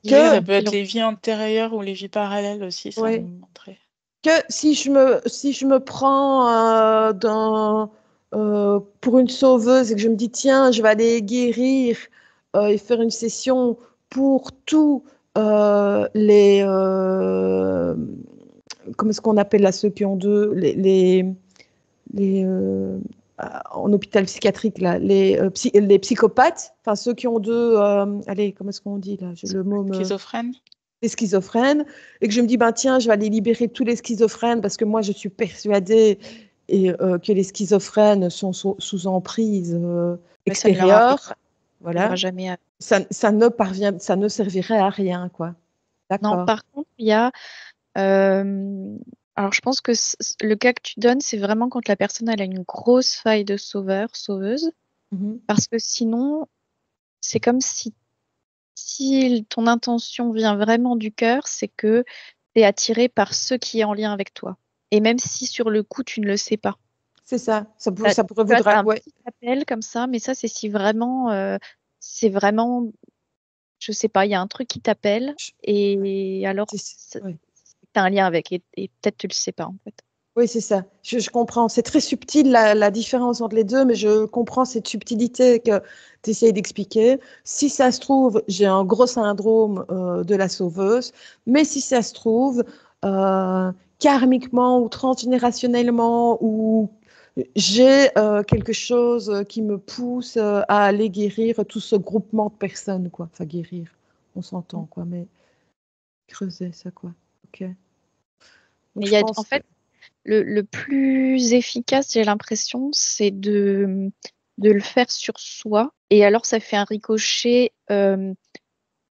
Oui, ça peut être les vies antérieures ou les vies parallèles aussi, ça nous montrait. Que si je me prends pour une sauveuse et que je me dis tiens, je vais aller guérir et faire une session pour tous les comment est-ce qu'on appelle là ceux qui ont en hôpital psychiatrique là, les psychopathes, enfin ceux qui ont allez, comment est-ce qu'on dit là, j'ai le mot schizophrènes. Les schizophrènes, et que je me dis tiens, je vais aller libérer tous les schizophrènes parce que moi je suis persuadée que les schizophrènes sont sous emprise extérieure. Voilà. Jamais ça ne servirait à rien, quoi. D'accord. Non, par contre, il y a alors je pense que le cas que tu donnes, c'est vraiment quand la personne elle a une grosse faille de sauveuse, parce que sinon, c'est comme si ton intention vient vraiment du cœur, c'est que tu es attiré par ce qui est en lien avec toi. Et même si sur le coup, tu ne le sais pas. C'est ça. Ça pourrait vous un petit appel comme ça, mais ça, c'est si vraiment, c'est vraiment, je sais pas, il y a un truc qui t'appelle et alors, tu as un lien avec et peut-être tu le sais pas en fait. Oui, c'est ça. Je comprends. C'est très subtil la différence entre les deux, mais je comprends cette subtilité que tu essayes d'expliquer. Si ça se trouve, j'ai un gros syndrome de la sauveuse, mais si ça se trouve, karmiquement ou transgénérationnellement, ou j'ai quelque chose qui me pousse à aller guérir tout ce groupement de personnes, quoi. Enfin, guérir, on s'entend, quoi, mais creuser ça, quoi. Ok. Mais en fait, le plus efficace, j'ai l'impression, c'est de le faire sur soi. Et alors, ça fait un ricochet. Ça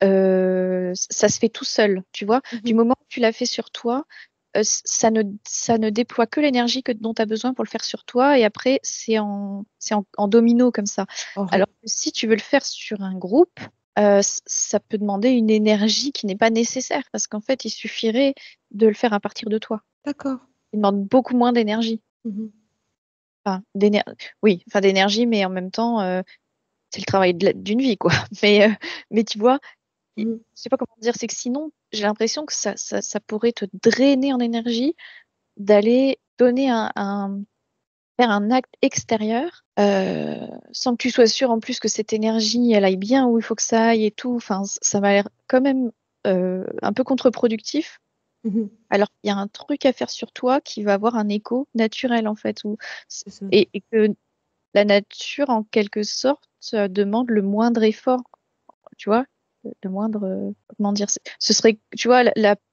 se fait tout seul, tu vois. Du moment où tu l'as fait sur toi, ça ne déploie que l'énergie dont tu as besoin pour le faire sur toi. Et après, c'est en domino comme ça. Alors que si tu veux le faire sur un groupe, ça peut demander une énergie qui n'est pas nécessaire parce qu'en fait, il suffirait de le faire à partir de toi. D'accord. Il demande beaucoup moins d'énergie. Enfin, d'énergie, mais en même temps, c'est le travail d'une vie, quoi. Mais tu vois, je sais pas comment dire, c'est que sinon, j'ai l'impression que ça pourrait te drainer en énergie d'aller donner faire un acte extérieur sans que tu sois sûr en plus que cette énergie, elle aille bien où il faut que ça aille et tout. Enfin, ça m'a l'air quand même un peu contre-productif. Alors, il y a un truc à faire sur toi qui va avoir un écho naturel, en fait. Et que la nature, en quelque sorte, demande le moindre effort. Tu vois, le moindre. Comment dire, ce serait, tu vois,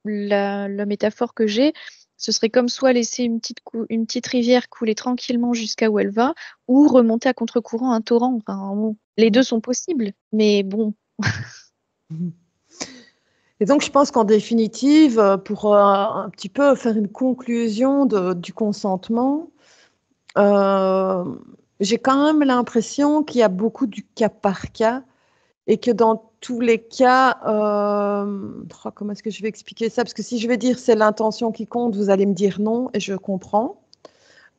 la métaphore que j'ai, ce serait comme soit laisser une petite rivière couler tranquillement jusqu'à où elle va, ou remonter à contre-courant un torrent. Enfin, bon, les deux sont possibles, mais bon. Et donc, je pense qu'en définitive, pour un petit peu faire une conclusion du consentement, j'ai quand même l'impression qu'il y a beaucoup du cas par cas et que dans tous les cas, comment est-ce que je vais expliquer ça? Parce que si je vais dire c'est l'intention qui compte, vous allez me dire non et je comprends.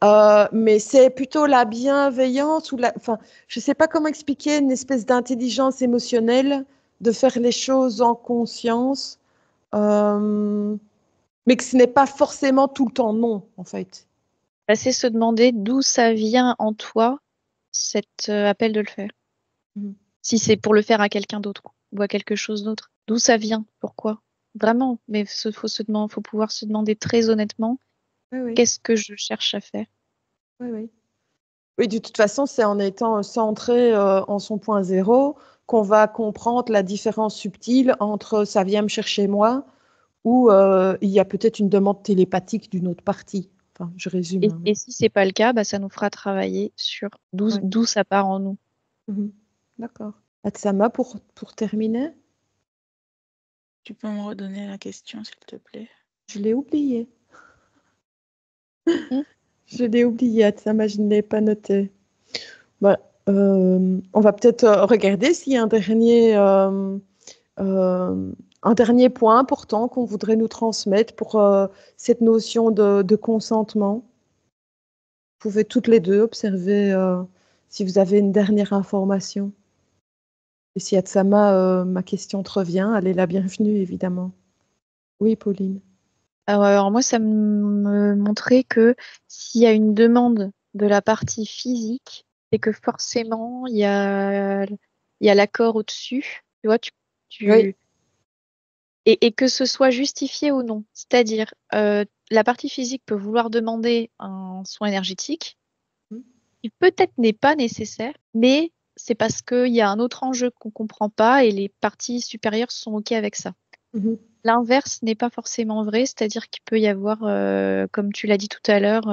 Mais c'est plutôt la bienveillance enfin, je ne sais pas comment expliquer, une espèce d'intelligence émotionnelle, de faire les choses en conscience, mais que ce n'est pas forcément tout le temps non, en fait. C'est se demander d'où ça vient en toi, cet appel de le faire. Mhm. Si c'est pour le faire à quelqu'un d'autre ou à quelque chose d'autre. D'où ça vient? Pourquoi? Vraiment. Mais faut pouvoir se demander très honnêtement, Oui, oui, qu'est-ce que je cherche à faire? oui, oui. Oui, de toute façon, c'est en étant centré en son point zéro qu'on va comprendre la différence subtile entre ça vient me chercher moi ou il y a peut-être une demande télépathique d'une autre partie. Enfin, je résume. Et, Hein, et si c'est pas le cas, ça nous fera travailler sur ouais. d'où ça part en nous. Mhm. D'accord. Atsama, pour terminer, Tu peux me redonner la question, s'il te plaît? je l'ai oublié. Hmm. Je l'ai oublié, Atsama, je ne l'ai pas noté. Bah, on va peut-être regarder s'il y a un dernier point important qu'on voudrait nous transmettre pour cette notion de consentement. Vous pouvez toutes les deux observer si vous avez une dernière information. Et si Atsama, ma question te revient, elle est la bienvenue, évidemment. Oui, Pauline. Alors moi, ça me montrait que s'il y a une demande de la partie physique, c'est que forcément, il y a l'accord au-dessus. Tu vois, Oui. tu, et que ce soit justifié ou non. C'est-à-dire, la partie physique peut vouloir demander un soin énergétique, qui peut-être n'est pas nécessaire, mais c'est parce qu'il y a un autre enjeu qu'on comprend pas et les parties supérieures sont OK avec ça. Mhm. L'inverse n'est pas forcément vrai, c'est-à-dire qu'il peut y avoir, comme tu l'as dit tout à l'heure,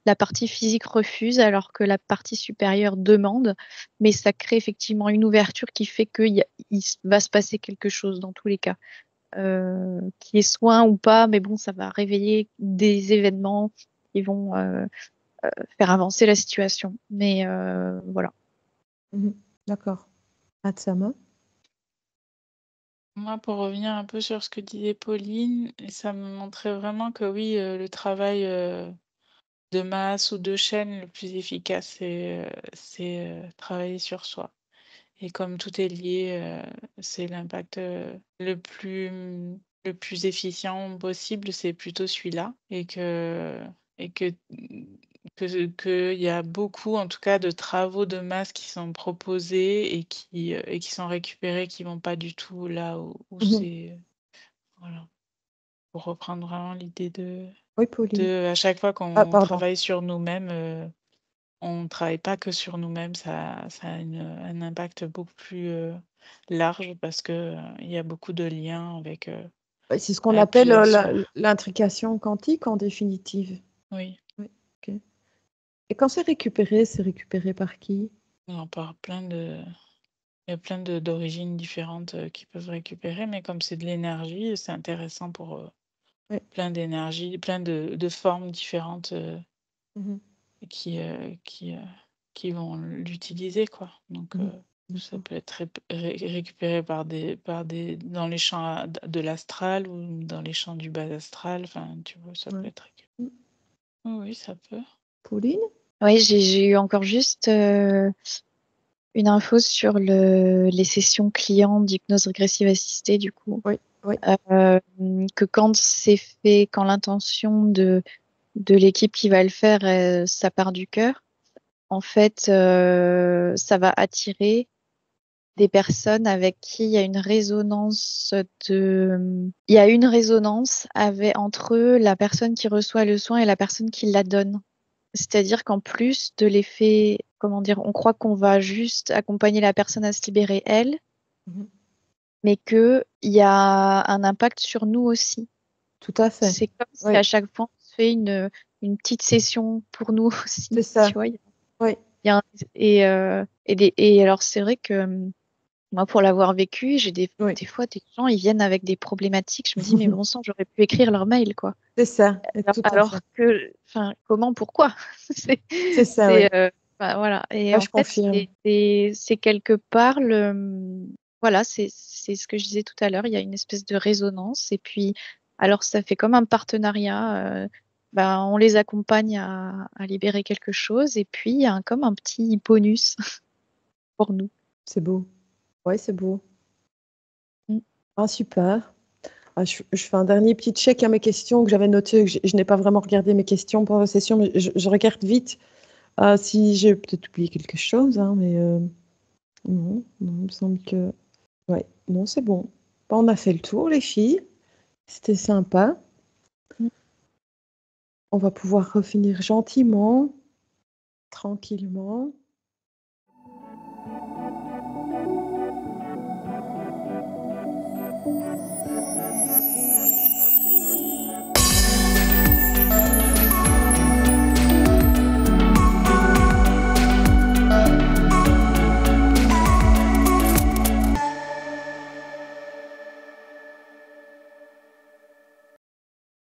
la partie physique refuse alors que la partie supérieure demande, mais ça crée effectivement une ouverture qui fait qu'il va se passer quelque chose dans tous les cas, qui est soin ou pas, mais bon, ça va réveiller des événements qui vont faire avancer la situation. Mais voilà. Mhm. D'accord. Atsama. Moi, pour revenir un peu sur ce que disait Pauline, et ça me montrait vraiment que oui, le travail de masse ou de chaîne le plus efficace, c'est travailler sur soi. Et comme tout est lié, c'est l'impact le plus efficient possible, c'est plutôt celui-là. Et qu'il y a beaucoup, en tout cas, de travaux de masse qui sont proposés et qui sont récupérés, qui vont pas du tout là où Mhm. c'est. Voilà. Pour reprendre vraiment l'idée Oui, Pauline. à chaque fois Ah, qu'on pardon. travaille sur nous-mêmes, on ne travaille pas que sur nous-mêmes, ça a un impact beaucoup plus large parce que il y a beaucoup de liens C'est ce qu'on avec appelle plusieurs sphères. l'intrication quantique, en définitive. Oui, Oui, ok. Et quand c'est récupéré par qui? on parle il y a plein d'origines différentes qui peuvent récupérer, mais comme c'est de l'énergie, c'est intéressant pour Oui. plein d'énergie, plein de formes différentes Mhm. qui, qui vont l'utiliser, quoi. Donc, Mhm. ça D'accord. peut être récupéré dans les champs de l'astral ou dans les champs du bas astral. Enfin, tu vois, ça peut Ouais. être récupéré. Mm. Oui, oui, ça peut. Pauline? Oui, j'ai eu encore juste une info sur les sessions clients d'hypnose régressive assistée, du coup. Oui, oui. Que quand c'est fait, quand l'intention de l'équipe qui va le faire, ça part du cœur, en fait, ça va attirer des personnes avec qui il y a une résonance il y a une résonance entre la personne qui reçoit le soin et la personne qui la donne. C'est-à-dire qu'en plus de l'effet, comment dire, on croit qu'on va juste accompagner la personne à se libérer elle, Mhm. mais qu'il y a un impact sur nous aussi. Tout à fait. C'est comme si Oui, à chaque fois on se fait une petite session pour nous c'est aussi, ça. tu vois. Oui. Il y a un- et alors c'est vrai que moi, pour l'avoir vécu, j'ai Oui. des fois des gens, ils viennent avec des problématiques. Je me dis, mais bon sang, j'aurais pu écrire leur mail, quoi. C'est ça. Alors, Tout à alors fait. que, enfin, comment, pourquoi? C'est, C'est ça, oui. enfin, voilà. Et Ah, en je fait, confirme. c'est quelque part voilà, c'est ce que je disais tout à l'heure. Il y a une espèce de résonance. Et puis, alors, ça fait comme un partenariat. on les accompagne à libérer quelque chose et puis il y a comme un petit bonus pour nous. C'est beau. Ouais, c'est beau. Ah, super. Ah, je fais un dernier petit check à mes questions que j'avais notées. Je n'ai pas vraiment regardé mes questions pendant la session, mais je regarde vite si j'ai peut-être oublié quelque chose, hein, mais non, il me semble que... Ouais, non, c'est bon. On a fait le tour, les filles. C'était sympa. On va pouvoir refinir gentiment, tranquillement.